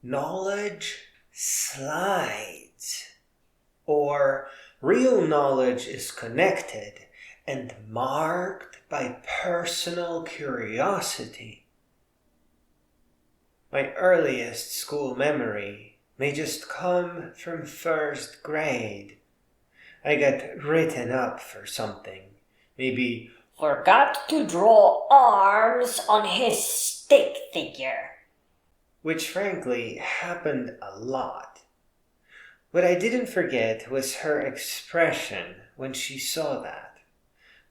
knowledge slides, or real knowledge is connected and marked by personal curiosity. My earliest school memory may just come from first grade. I got written up for something, maybe forgot to draw arms on his stick figure, which frankly happened a lot. What I didn't forget was her expression when she saw that.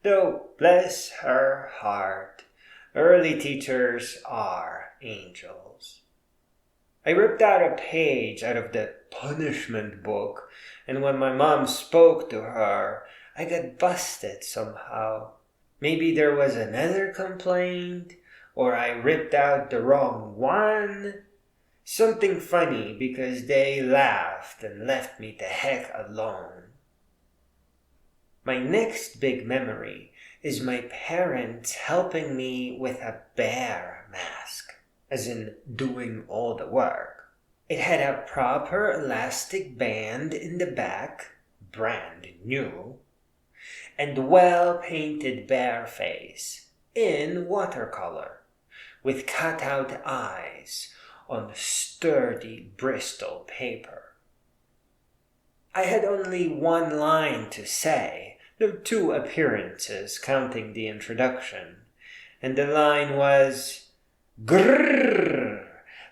Though, bless her heart, early teachers are angels. I ripped out a page out of the punishment book, and when my mom spoke to her, I got busted somehow. Maybe there was another complaint, or I ripped out the wrong one. Something funny because they laughed and left me the heck alone. My next big memory is my parents helping me with a bear mask, as in doing all the work. It had a proper elastic band in the back, brand new, and well-painted bear face in watercolor, with cutout eyes on sturdy Bristol paper. I had only one line to say, no 2 appearances counting the introduction, and the line was, "Grrrr,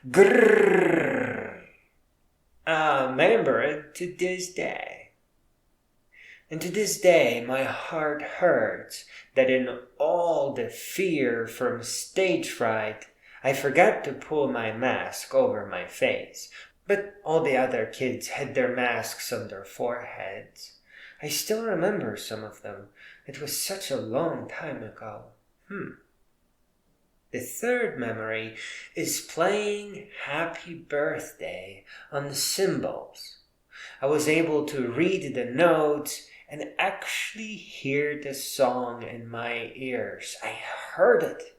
grrrr." I remember it to this day. And to this day, my heart hurts that in all the fear from stage fright, I forgot to pull my mask over my face, but all the other kids had their masks on their foreheads. I still remember some of them. It was such a long time ago. The third memory is playing Happy Birthday on the cymbals. I was able to read the notes and actually hear the song in my ears. I heard it.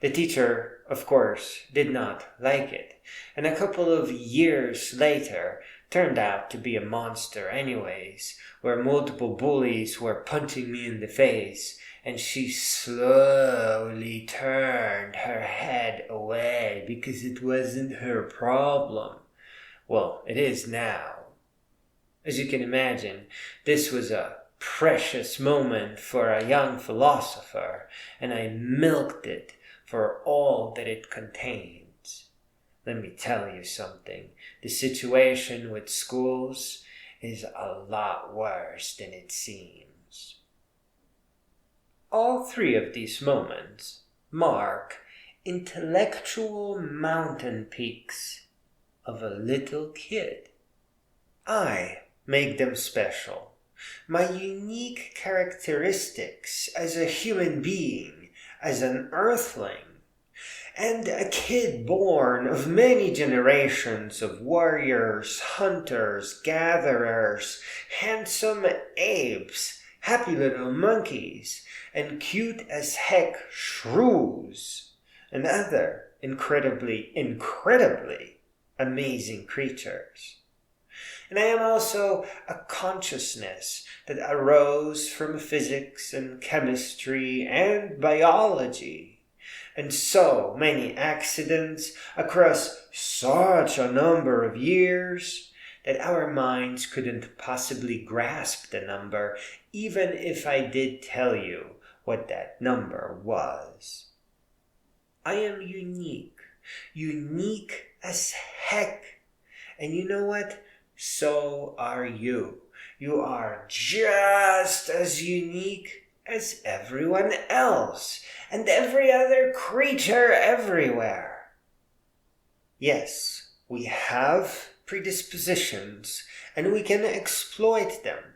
The teacher, of course, did not like it, and a couple of years later turned out to be a monster anyways, where multiple bullies were punching me in the face, and she slowly turned her head away because it wasn't her problem. Well, it is now. As you can imagine, this was a precious moment for a young philosopher, and I milked it for all that it contains. Let me tell you something. The situation with schools is a lot worse than it seems. All 3 of these moments mark intellectual mountain peaks of a little kid. I make them special. My unique characteristics as a human being, as an earthling, and a kid born of many generations of warriors, hunters, gatherers, handsome apes, happy little monkeys, and cute as heck shrews, and other incredibly amazing creatures. And I am also a consciousness that arose from physics and chemistry and biology, and so many accidents across such a number of years that our minds couldn't possibly grasp the number, even if I did tell you what that number was. I am unique as heck, and you know what? So are you. You are just as unique as everyone else and every other creature everywhere. Yes, we have predispositions and we can exploit them.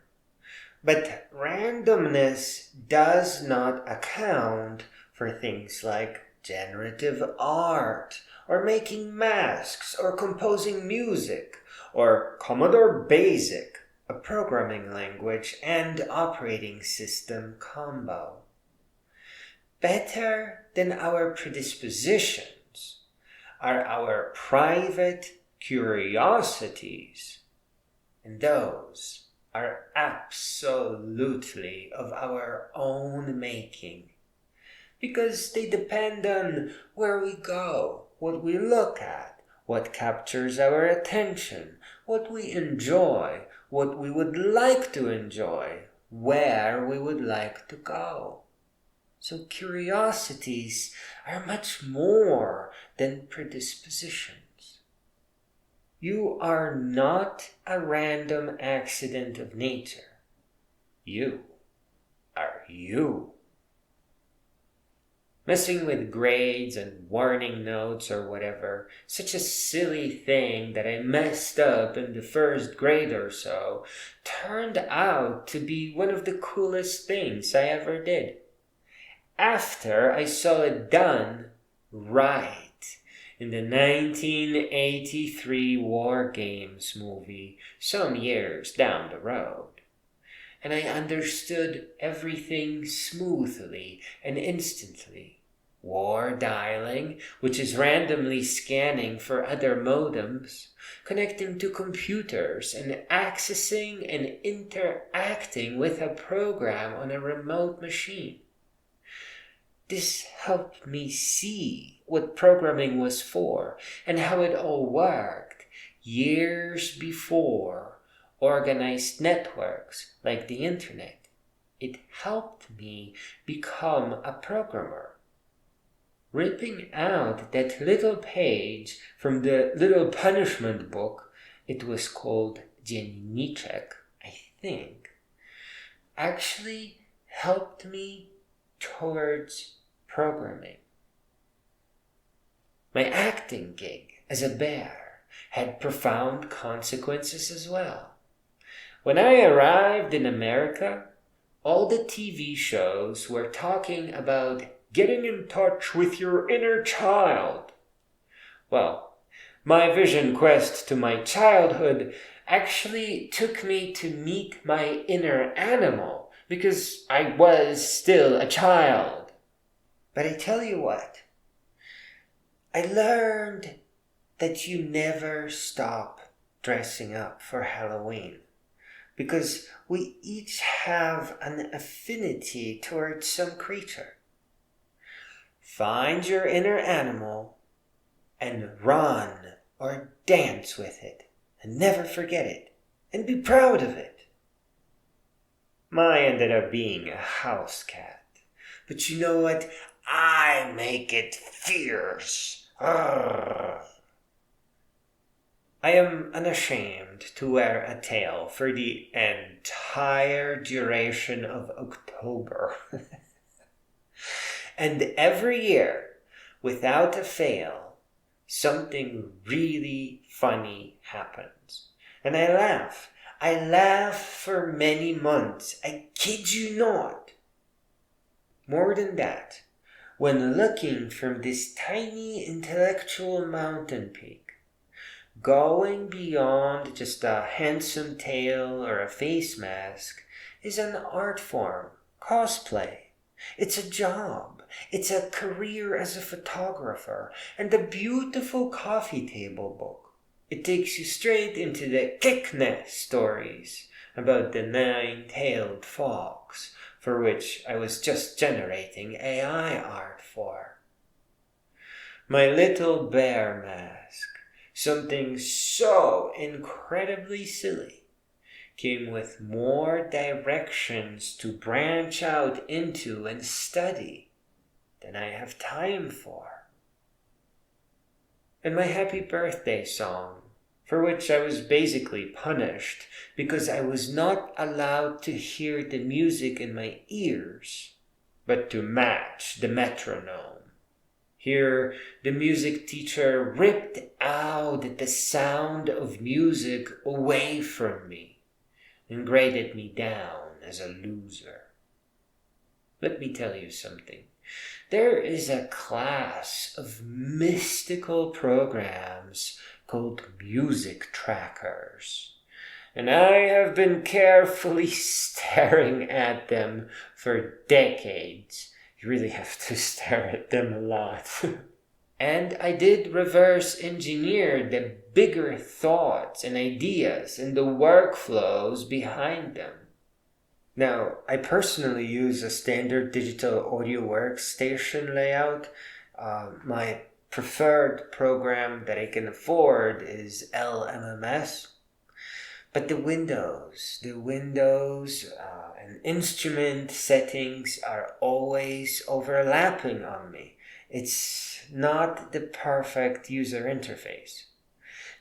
But randomness does not account for things like generative art, or making masks, or composing music, or Commodore Basic, a programming language and operating system combo. Better than our predispositions are our private curiosities, and those are absolutely of our own making, because they depend on where we go, what we look at, what captures our attention, what we enjoy, what we would like to enjoy, where we would like to go. So curiosities are much more than predispositions. You are not a random accident of nature. You are you. Messing with grades and warning notes or whatever, such a silly thing that I messed up in the first grade or so, turned out to be one of the coolest things I ever did. After I saw it done right in the 1983 War Games movie some years down the road. And I understood everything smoothly and instantly. War dialing, which is randomly scanning for other modems, connecting to computers and accessing and interacting with a program on a remote machine. This helped me see what programming was for and how it all worked years before organized networks like the internet. It helped me become a programmer. Ripping out that little page from the little punishment book, it was called Dzienniczek, I think, actually helped me towards programming. My acting gig as a bear had profound consequences as well. When I arrived in America, all the TV shows were talking about getting in touch with your inner child. Well, my vision quest to my childhood actually took me to meet my inner animal, because I was still a child. But I tell you what, I learned that you never stop dressing up for Halloween, because we each have an affinity towards some creature. Find your inner animal and run or dance with it, and never forget it, and be proud of it. Mine ended up being a house cat. But you know what? I make it fierce. Arrgh. I am unashamed to wear a tail for the entire duration of October. And every year, without a fail, something really funny happens. And I laugh. I laugh for many months. I kid you not. More than that, when looking from this tiny intellectual mountain peak, going beyond just a handsome tail or a face mask is an art form, cosplay. It's a job. It's a career as a photographer and a beautiful coffee table book. It takes you straight into the Kickness stories about the nine-tailed fox, for which I was just generating AI art for. My little bear mask, something so incredibly silly, came with more directions to branch out into and study than I have time for. And my happy birthday song, for which I was basically punished because I was not allowed to hear the music in my ears, but to match the metronome. Here, the music teacher ripped out the sound of music away from me and graded me down as a loser. Let me tell you something. There is a class of mystical programs called music trackers, and I have been carefully staring at them for decades. You really have to stare at them a lot. And I did reverse engineer the bigger thoughts and ideas and the workflows behind them. Now, I personally use a standard digital audio workstation layout. My preferred program that I can afford is LMMS. But the windows and instrument settings are always overlapping on me. It's not the perfect user interface.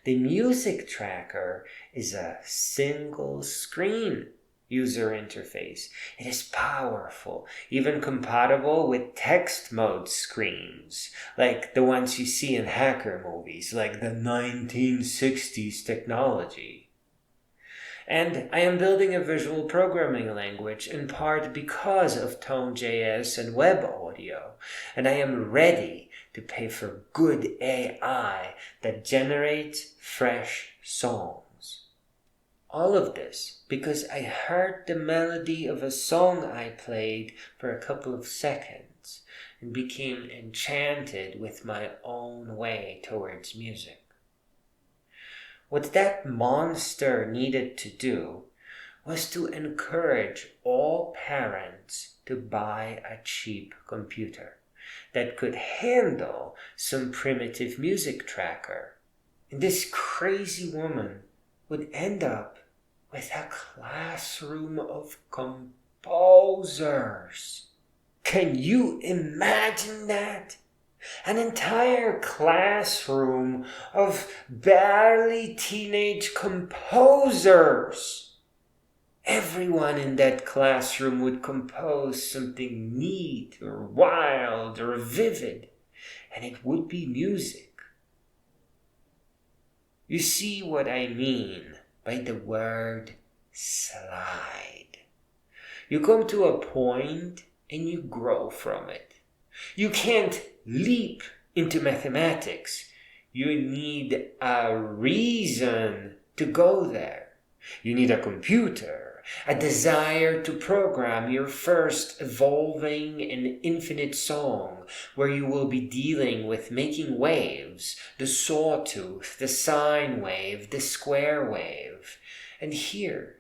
The music tracker is a single screen user interface. It is powerful, even compatible with text mode screens, like the ones you see in hacker movies, like the 1960s technology. And I am building a visual programming language in part because of Tone.js and web audio, and I am ready to pay for good AI that generates fresh songs. All of this because I heard the melody of a song I played for a couple of seconds and became enchanted with my own way towards music. What that monster needed to do was to encourage all parents to buy a cheap computer that could handle some primitive music tracker. And this crazy woman would end up with a classroom of composers. Can you imagine that? An entire classroom of barely teenage composers. Everyone in that classroom would compose something neat or wild or vivid, and it would be music. You see what I mean by the word slide. You come to a point and you grow from it. You can't leap into mathematics. You need a reason to go there. You need a computer, a desire to program your first evolving and infinite song where you will be dealing with making waves, the sawtooth, the sine wave, the square wave. And here,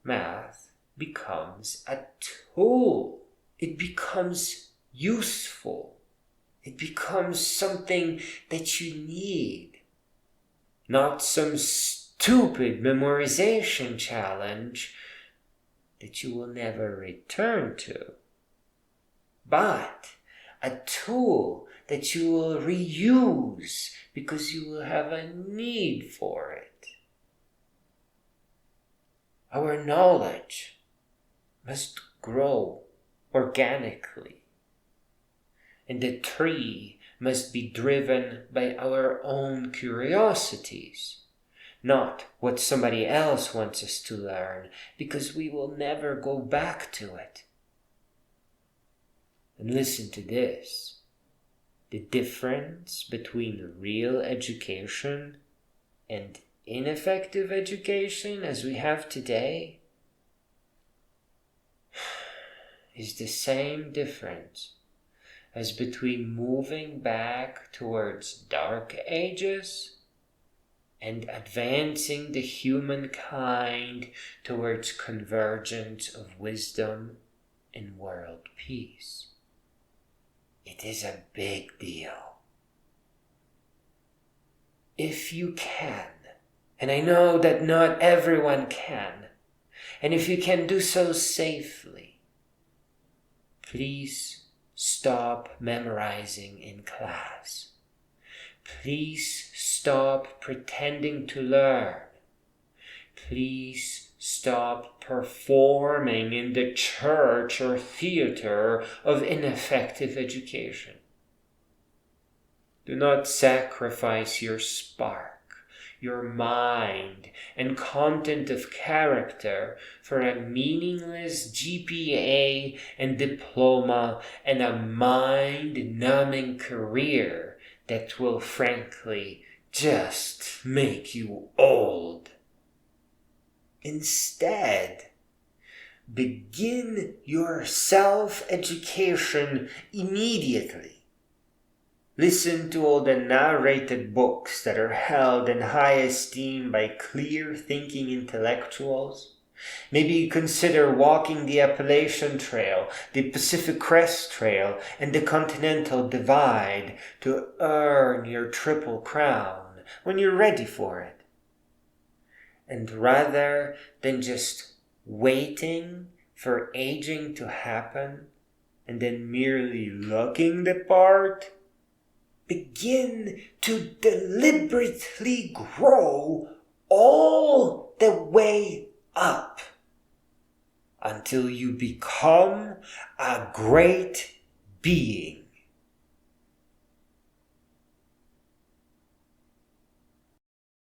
math becomes a tool. It becomes useful. It becomes something that you need, not some stupid memorization challenge that you will never return to, but a tool that you will reuse because you will have a need for it. Our knowledge must grow organically. And the tree must be driven by our own curiosities, not what somebody else wants us to learn, because we will never go back to it. And listen to this. The difference between real education and ineffective education as we have today is the same difference as between moving back towards dark ages and advancing the humankind towards convergence of wisdom and world peace. It is a big deal. If you can, and I know that not everyone can, and if you can do so safely, please stop memorizing in class. Please stop pretending to learn. Please stop performing in the church or theater of ineffective education. Do not sacrifice your spark, your mind, and content of character for a meaningless GPA and diploma and a mind-numbing career that will frankly just make you old. Instead, begin your self-education immediately. Listen to all the narrated books that are held in high esteem by clear-thinking intellectuals. Maybe consider walking the Appalachian Trail, the Pacific Crest Trail, and the Continental Divide to earn your Triple Crown when you're ready for it. And rather than just waiting for aging to happen and then merely looking the part, begin to deliberately grow all the way up until you become a great being.